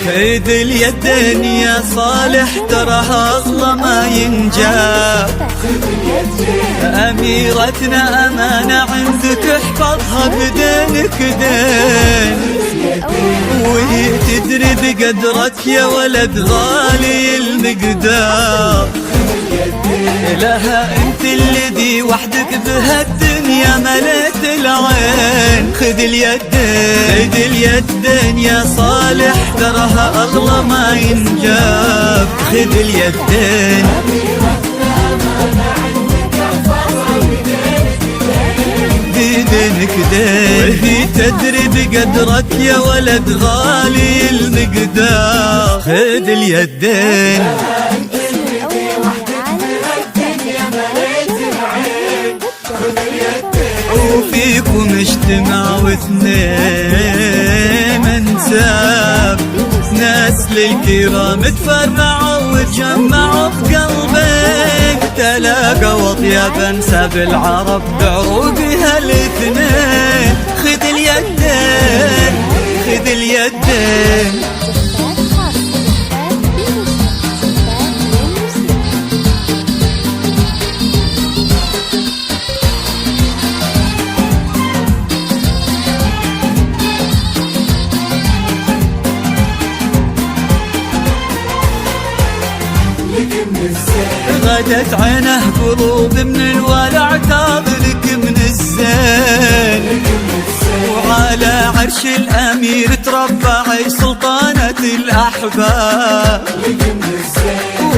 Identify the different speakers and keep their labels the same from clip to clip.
Speaker 1: خذ اليدين يا صالح تراها اغلى ما ينجاب. أميرتنا أمانة عندك احفظها بدينك دين، وهي تدري بقدرك يا ولد غالي المقدار. لها انت الذي وحدك بهالدنيا مليت العين. خذ اليدين يا صالح تراها اغلى ما ينجاب. خذ اليدين بدينك دين، وهي تدري بقدرك يا ولد غالي المقدار. خذ اليدين وفيكم اجتماع واثنين انساب. ناس للكرام تفرعوا وتجمعوا بقلبك. تلاقوا اطيب انساب العرب بعروقها الاثنين. خذ اليدين خذ اليدين غدت عينه قلوب من الولع تاظلك من الزين. وعلى عرش الأمير ترفعي سلطانة الأحباب.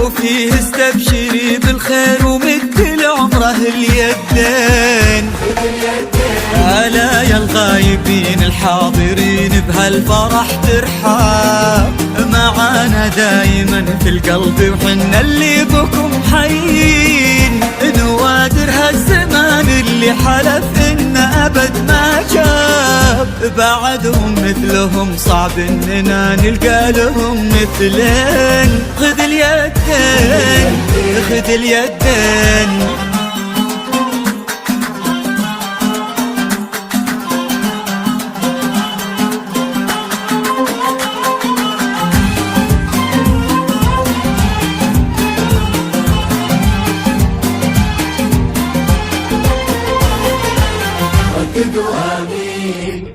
Speaker 1: وفيه استبشري بالخير ومد لعمره اليدين. ألا يا الغايبين الحاضرين بهالفرح ترحاب. معانا دايما في القلب وحنا اللي بكم حيين. نوادر هالزمان اللي حلف إن أبد ما جاب. بعدهم مثلهم صعب إننا نلقى لهم مثلين. خذ اليدين خذ اليدين
Speaker 2: رددوا آمين